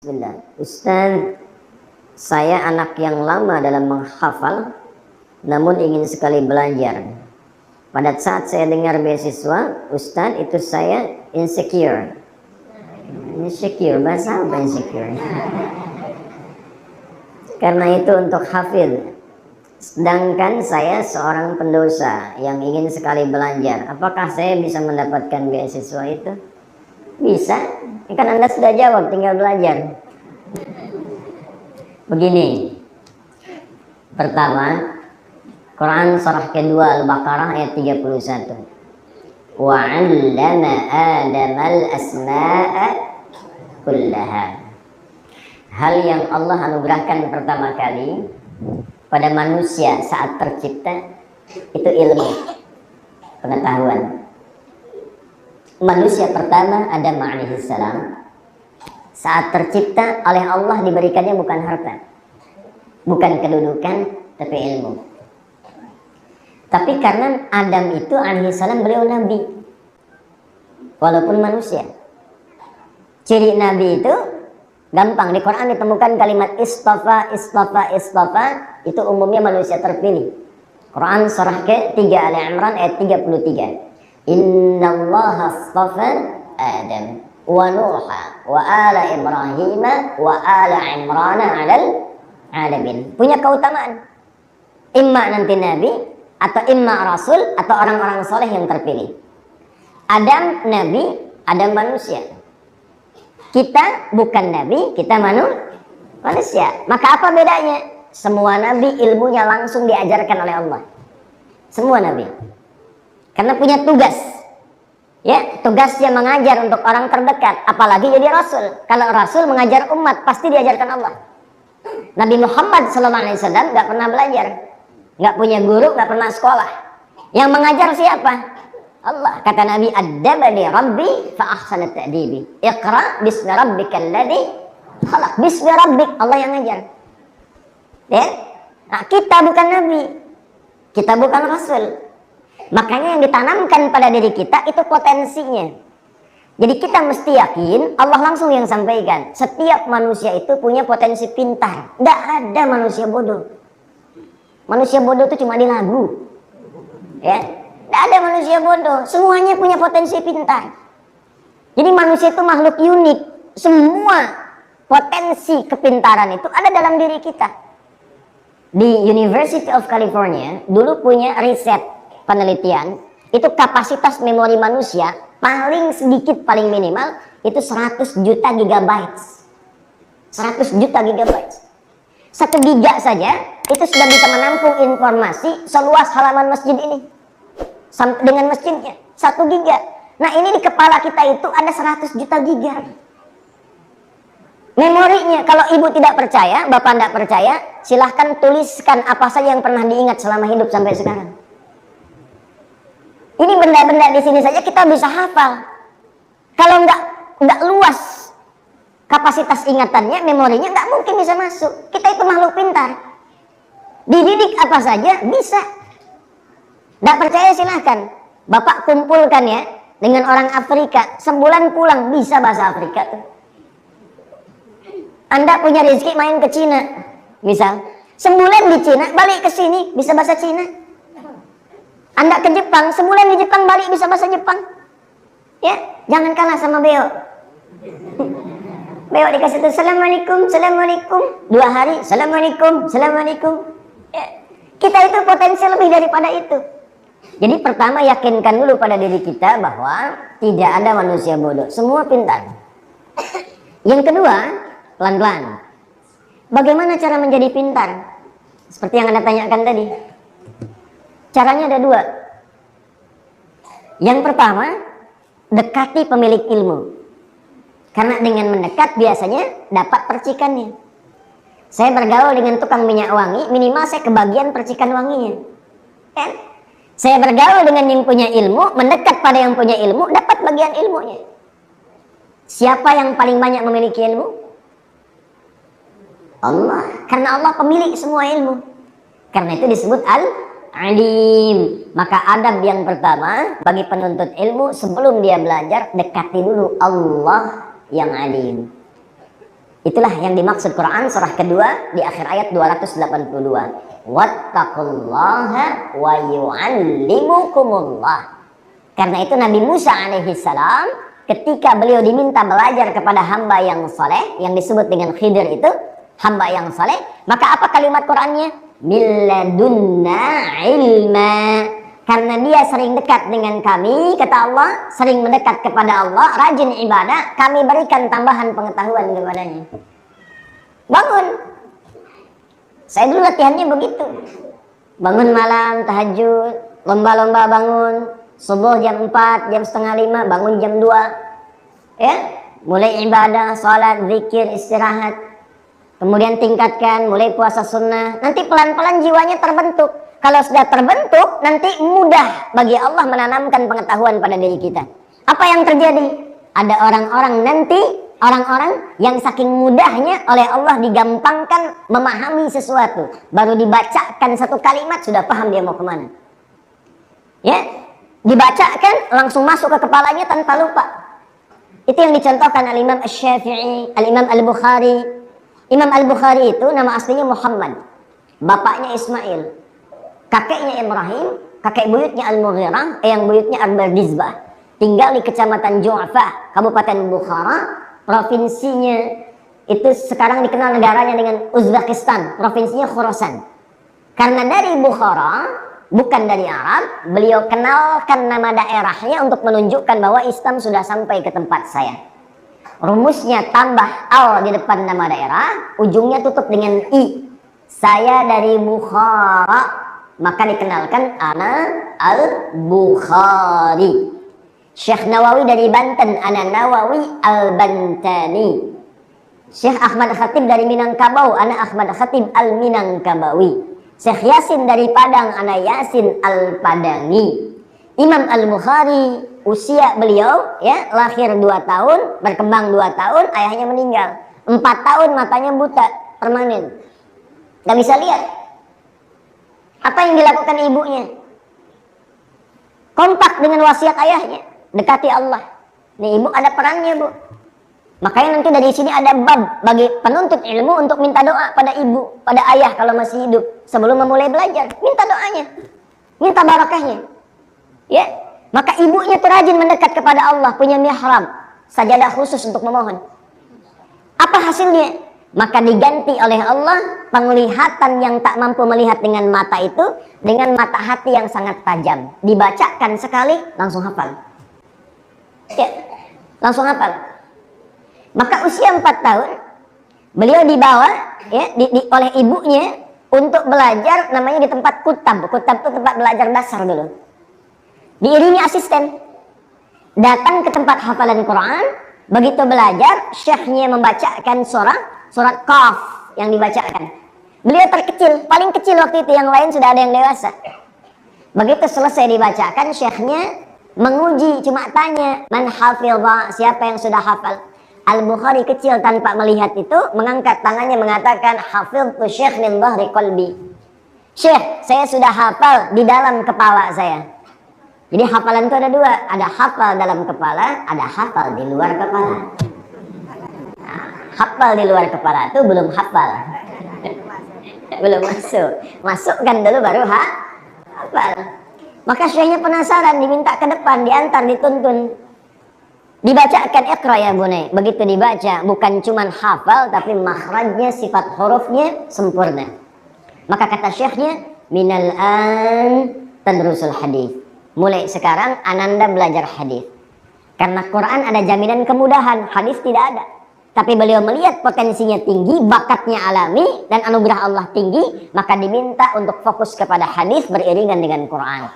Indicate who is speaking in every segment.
Speaker 1: Bismillah. Ustaz, saya anak yang lama dalam menghafal, namun ingin sekali belajar. Pada saat saya dengar beasiswa, Ustaz, itu saya insecure. Insecure, bahasa apa insecure? Karena itu untuk hafid. Sedangkan saya seorang pendosa yang ingin sekali belajar. Apakah saya bisa mendapatkan beasiswa itu? Bisa. Kan Anda sudah jawab, tinggal belajar. Begini. Pertama, Quran surah kedua Al-Baqarah ayat 31. Wa 'allama Adamal asma'a kullaha. Hal yang Allah anugerahkan pertama kali pada manusia saat tercipta itu ilmu, pengetahuan. Manusia pertama Adam alaihissalam saat tercipta oleh Allah diberikannya bukan harta, bukan kedudukan, tapi ilmu. Tapi karena Adam itu alaihissalam beliau nabi, walaupun manusia. Ciri nabi itu gampang, di Quran ditemukan kalimat istafa, istafa, istafa, itu umumnya manusia terpilih. Quran surah ke-3 Ali Imran ayat 33. Innallaha astafa Adam wa Nuha wa ala Ibrahim wa ala Imran 'alal alamin. Punya keutamaan. Imma nanti nabi atau imma rasul atau orang-orang soleh yang terpilih. Adam nabi, Adam manusia. Kita bukan nabi, kita manusia. Maka apa bedanya? Semua nabi ilmunya langsung diajarkan oleh Allah. Semua nabi. Karena punya tugas. Ya, tugasnya mengajar untuk orang terdekat, apalagi jadi rasul. Kalau rasul mengajar umat pasti diajarkan Allah. Nabi Muhammad SAW nggak pernah belajar, nggak punya guru, nggak pernah sekolah. Yang mengajar siapa? Allah. Kata Nabi, "Addabani Rabbi fa ahsana ta'dibi. Iqra bismi rabbikal ladzi khalaq." Bismi rabbik, Allah yang ngajar. Ya? Nah, kita bukan nabi. Kita bukan rasul. Makanya yang ditanamkan pada diri kita itu potensinya. Jadi kita mesti yakin Allah langsung yang sampaikan. Setiap manusia itu punya potensi pintar. Tidak ada manusia bodoh. Manusia bodoh itu cuma di lagu. Ya, tidak ada manusia bodoh. Semuanya punya potensi pintar. Jadi manusia itu makhluk unik. Semua potensi kepintaran itu ada dalam diri kita. Di University of California dulu punya riset penelitian, itu kapasitas memori manusia paling sedikit, paling minimal itu 100 juta gigabytes. 100 juta gigabytes. 1 giga saja itu sudah bisa menampung informasi seluas halaman masjid ini. Dengan masjidnya 1 giga. Nah, ini di kepala kita itu ada 100 juta giga. Memorinya, kalau ibu tidak percaya, bapak tidak percaya, silahkan tuliskan apa saja yang pernah diingat selama hidup sampai sekarang. Ini benda-benda di sini saja kita bisa hafal. Kalau nggak luas kapasitas ingatannya, memorinya nggak mungkin bisa masuk. Kita itu makhluk pintar. Dididik apa saja bisa. Nggak percaya silahkan. Bapak kumpulkan ya dengan orang Afrika, sebulan pulang bisa bahasa Afrika tuh. Anda punya rezeki main ke Cina, misal, sebulan di Cina, balik ke sini bisa bahasa Cina. Anda ke Jepang, sebulan di Jepang balik bisa bahasa Jepang. Ya, jangan kalah sama Beo. Beo dikasih itu Assalamualaikum, Assalamualaikum. 2 hari, Assalamualaikum, Assalamualaikum. Ya, kita itu potensi lebih daripada itu. Jadi pertama yakinkan dulu pada diri kita bahwa tidak ada manusia bodoh. Semua pintar. Yang kedua, pelan-pelan. Bagaimana cara menjadi pintar? Seperti yang Anda tanyakan tadi. Caranya ada 2. Yang pertama, dekati pemilik ilmu. Karena dengan mendekat biasanya dapat percikannya. Saya bergaul dengan tukang minyak wangi, minimal saya kebagian percikan wanginya. Kan? Saya bergaul dengan yang punya ilmu, mendekat pada yang punya ilmu, dapat bagian ilmunya. Siapa yang paling banyak memiliki ilmu? Allah. Karena Allah pemilik semua ilmu. Karena itu disebut alim. Maka adab yang pertama bagi penuntut ilmu sebelum dia belajar, dekati dulu Allah yang alim. Itulah yang dimaksud Quran surah kedua di akhir ayat 282. Wattaqullaha wa yu'allimukumullah. Karena itu Nabi Musa alaihissalam ketika beliau diminta belajar kepada hamba yang saleh, yang disebut dengan Khidir itu, hamba yang saleh, maka apa kalimat Qurannya? Milladunna ilma. Karena dia sering dekat dengan kami, kata Allah, sering mendekat kepada Allah, rajin ibadah, kami berikan tambahan pengetahuan kepadanya. Bangun. Saya dulu latihannya begitu. Bangun malam, tahajud, lomba-lomba bangun, subuh jam 4, jam setengah 5, bangun jam 2. Ya, mulai ibadah, sholat, zikir, istirahat. Kemudian tingkatkan, mulai puasa sunnah. Nanti pelan-pelan jiwanya terbentuk. Kalau sudah terbentuk, nanti mudah bagi Allah menanamkan pengetahuan pada diri kita. Apa yang terjadi? Ada orang-orang nanti, orang-orang yang saking mudahnya oleh Allah digampangkan memahami sesuatu. Baru dibacakan satu kalimat, sudah paham dia mau kemana. Ya, dibacakan, langsung masuk ke kepalanya tanpa lupa. Itu yang dicontohkan Al-Imam Asy-Syafi'i, Al-Imam Al-Bukhari. Imam Al-Bukhari itu nama aslinya Muhammad. Bapaknya Ismail. Kakeknya Ibrahim, kakek buyutnya Al-Mughirah, yang buyutnya Al-Bardizbah. Tinggal di kecamatan Ju'fah, Kabupaten Bukhara, provinsinya itu sekarang dikenal negaranya dengan Uzbekistan, provinsinya Khurasan. Karena dari Bukhara, bukan dari Arab, beliau kenalkan nama daerahnya untuk menunjukkan bahwa Islam sudah sampai ke tempat saya. Rumusnya tambah al di depan nama daerah, ujungnya tutup dengan i. Saya dari Bukhara. Maka dikenalkan ana al-Bukhari. Syekh Nawawi dari Banten, ana Nawawi al-Bantani. Syekh Ahmad Khatib dari Minangkabau, ana Ahmad Khatib al-Minangkabawi. Syekh Yasin dari Padang, ana Yasin al-Padangi. Imam Al-Bukhari, usia beliau ya lahir 2 tahun, berkembang 2 tahun, ayahnya meninggal. 4 tahun matanya buta permanen, nggak bisa lihat. Apa yang dilakukan ibunya? Kompak dengan wasiat ayahnya, dekati Allah. Nih ibu ada perannya, Bu. Makanya nanti dari sini ada bab bagi penuntut ilmu untuk minta doa pada ibu, pada ayah kalau masih hidup. Sebelum memulai belajar, minta doanya, minta barakahnya. Ya, maka ibunya tuh rajin mendekat kepada Allah, punya mihrab, sajadah khusus untuk memohon. Apa hasilnya? Maka diganti oleh Allah penglihatan yang tak mampu melihat dengan mata itu dengan mata hati yang sangat tajam. Dibacakan sekali langsung hafal. Ya, langsung hafal. Maka usia 4 tahun beliau dibawa ya oleh ibunya untuk belajar, namanya di tempat kutab. Kutab itu tempat belajar dasar dulu. Diiringi asisten. Datang ke tempat hafalan Quran, begitu belajar, syekhnya membacakan surat Qaf yang dibacakan. Beliau terkecil, paling kecil waktu itu, yang lain sudah ada yang dewasa. Begitu selesai dibacakan, syekhnya menguji, cuma tanya, man hafidha, siapa yang sudah hafal? Al-Bukhari kecil tanpa melihat itu, mengangkat tangannya mengatakan, hafidhtu syekh min dhahri qalbi. Syekh, saya sudah hafal di dalam kepala saya. Jadi hafalan itu ada 2, ada hafal dalam kepala, ada hafal di luar kepala. Hafal di luar kepala itu belum hafal. Belum masuk. Masukkan dulu baru hafal. Maka syekhnya penasaran, diminta ke depan, diantar, dituntun. Dibacakan Iqra ya bunai. Begitu dibaca, bukan cuma hafal, tapi makhrajnya, sifat hurufnya sempurna. Maka kata syekhnya, minal an tadrusul hadis. Mulai sekarang ananda belajar hadis. Karena Quran ada jaminan kemudahan, hadis tidak ada. Tapi beliau melihat potensinya tinggi, bakatnya alami, dan anugerah Allah tinggi, maka diminta untuk fokus kepada hadis beriringan dengan Quran.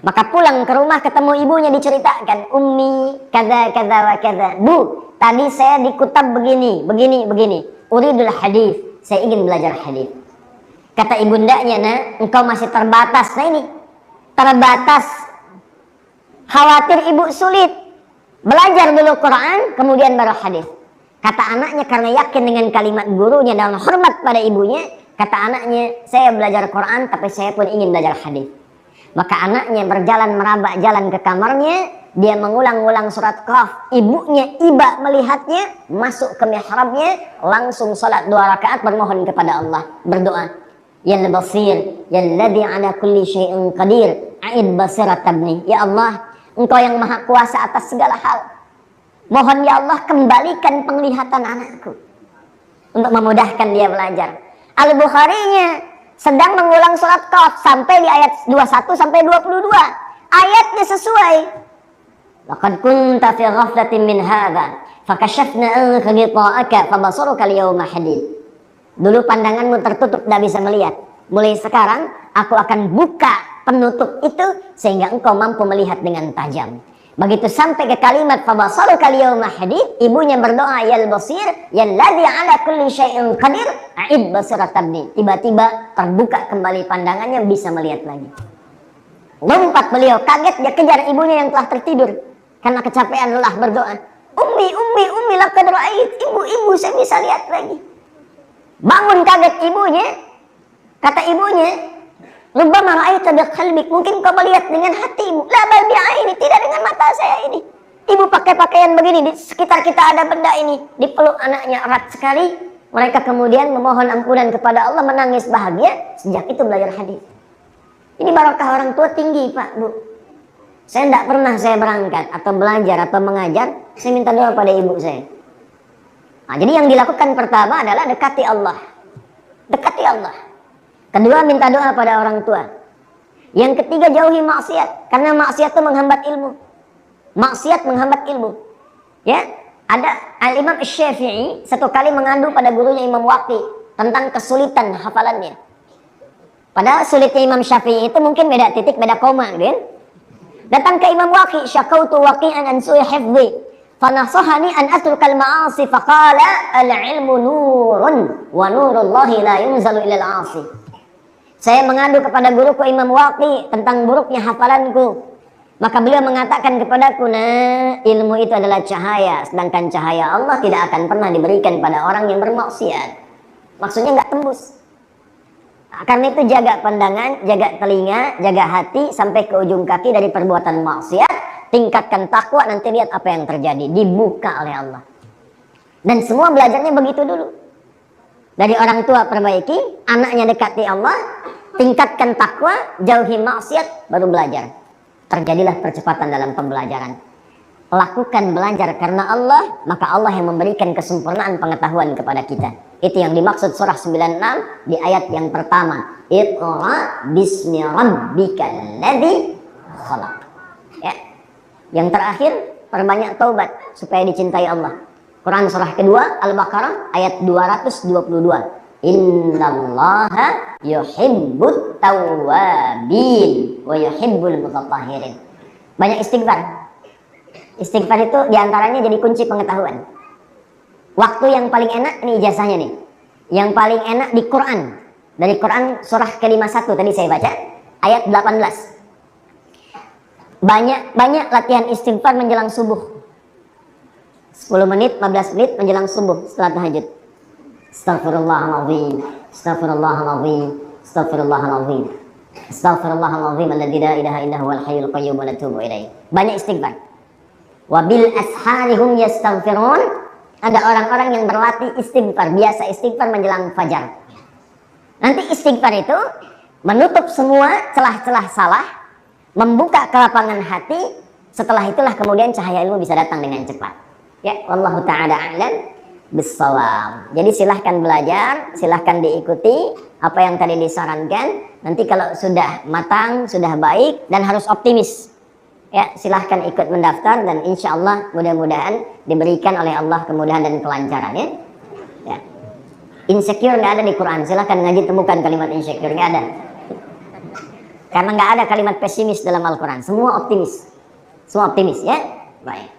Speaker 1: Maka pulang ke rumah ketemu ibunya, diceritakan, Ummi, kada, kada, wa kada. Bu, tadi saya di kutab begini, begini, begini. Uridul hadis, saya ingin belajar hadis. Kata ibundanya, nah, engkau masih terbatas. Nah ini, terbatas. Khawatir ibu sulit. Belajar dulu Quran, kemudian baru hadis. Kata anaknya karena yakin dengan kalimat gurunya dan hormat pada ibunya, kata anaknya, saya belajar Quran tapi saya pun ingin belajar hadis. Maka anaknya berjalan merabak jalan ke kamarnya, dia mengulang-ulang surat Qaf. Ibunya iba melihatnya, masuk ke mihrabnya, langsung salat 2 rakaat bermohon kepada Allah, berdoa. Ya Basir, ya Alladhi ala kulli syai'in qadir, a'id basirat tabni. Ya Allah, Engkau yang maha kuasa atas segala hal. Mohon ya Allah kembalikan penglihatan anakku, untuk memudahkan dia belajar. Al-Bukharinya sedang mengulang surat Qaf sampai di ayat 21 sampai 22. Ayatnya sesuai. Laqad kunta fi ghaflatin min hadza fakashafna anka ghita'aka fabasaruka al-yawma hadid. Dulu pandanganmu tertutup, tidak bisa melihat. Mulai sekarang aku akan buka penutup itu sehingga engkau mampu melihat dengan tajam. Begitu sampai ke kalimat fabasaruka al-yawma hadid, ibunya berdoa, ya Basir, ya Alladhi ala kulli syai'in qadir, a'id basirat tabni. Tiba-tiba terbuka kembali pandangannya, bisa melihat lagi. Lompat beliau, kaget, dia kejar ibunya yang telah tertidur karena kecapean lelah berdoa. Ummi, laqad ra'ait. Ibu, saya bisa lihat lagi. Bangun kaget ibunya. Kata ibunya, rubbama ra'aita biqalbik, mungkin kau melihat dengan hatimu. La bal bi'aini, tidak dengan mata saya ini. Ibu pakai pakaian begini, di sekitar kita ada benda ini. Dipeluk anaknya erat sekali. Mereka kemudian memohon ampunan kepada Allah, menangis bahagia. Sejak itu belajar hadis. Ini barakah orang tua tinggi, Pak, Bu. Saya tidak pernah saya berangkat atau belajar atau mengajar, saya minta doa pada ibu saya. Nah, jadi yang dilakukan pertama adalah dekati Allah. Dekati Allah. Kedua, minta doa pada orang tua. Yang ketiga, jauhi maksiat. Karena maksiat itu menghambat ilmu. Maksiat menghambat ilmu. Ya, ada Al-Imam Syafi'i satu kali mengadu pada gurunya Imam Waqi tentang kesulitan hafalannya. Padahal sulitnya Imam Syafi'i itu mungkin beda titik, beda koma, gitu kan? Datang ke Imam Waqi, syakautu waqi'an an su'i hifdhi, fanasahani an atrukal ma'asi, faqala al-ilmu nurun, wa nurullahi la yunzalu ilal 'asi. Saya mengadu kepada guruku Imam Waqi tentang buruknya hafalanku. Maka beliau mengatakan kepadaku, nah, ilmu itu adalah cahaya, sedangkan cahaya Allah tidak akan pernah diberikan pada orang yang bermaksiat. Maksudnya nggak tembus. Karena itu jaga pandangan, jaga telinga, jaga hati sampai ke ujung kaki dari perbuatan maksiat. Tingkatkan takwa, nanti lihat apa yang terjadi. Dibuka oleh Allah. Dan semua belajarnya begitu dulu. Dari orang tua perbaiki, anaknya dekati Allah, tingkatkan takwa, jauhi maksiat, baru belajar. Terjadilah percepatan dalam pembelajaran. Lakukan belajar karena Allah, maka Allah yang memberikan kesempurnaan pengetahuan kepada kita. Itu yang dimaksud surah 96 di ayat yang pertama. Iqra bismi rabbikal ladzi khalaq. Ya. Yang terakhir, perbanyak taubat supaya dicintai Allah. Quran surah kedua Al-Baqarah ayat 222. Innallaha yuhibbut tawwabin wa yuhibbul mutatahhirin. Banyak istighfar. Istighfar itu diantaranya jadi kunci pengetahuan. Waktu yang paling enak, ini ijazahnya nih. Yang paling enak di Quran. Dari Quran surah ke-51 tadi saya baca. Ayat 18. Banyak latihan istighfar menjelang subuh. 10 menit, 15 menit menjelang subuh setelah tahajud. Astaghfirullahaladzim. Astaghfirullahaladzim. Astaghfirullahaladzim. Astaghfirullahaladzim alladzi la ilaha illa huwal hayyul qayyum wa natubu ilaih. Banyak istighfar. Wabil asharihum yastaghfirun. Ada orang-orang yang berlatih istighfar, biasa istighfar menjelang fajar. Nanti istighfar itu menutup semua celah-celah salah, membuka kelapangan hati. Setelah itulah kemudian cahaya ilmu bisa datang dengan cepat. Ya, wallahu ta'ala a'lam bissawab. Jadi silahkan belajar, silahkan diikuti apa yang tadi disarankan. Nanti kalau sudah matang, sudah baik dan harus optimis. Ya, silahkan ikut mendaftar dan insya Allah mudah-mudahan diberikan oleh Allah kemudahan dan kelancaran, ya. Ya. Insecure nggak ada di Quran. Silahkan ngaji temukan kalimat insecure, nggak ada. Karena nggak ada kalimat pesimis dalam Al-Quran. Semua optimis. Semua optimis, ya. Baik.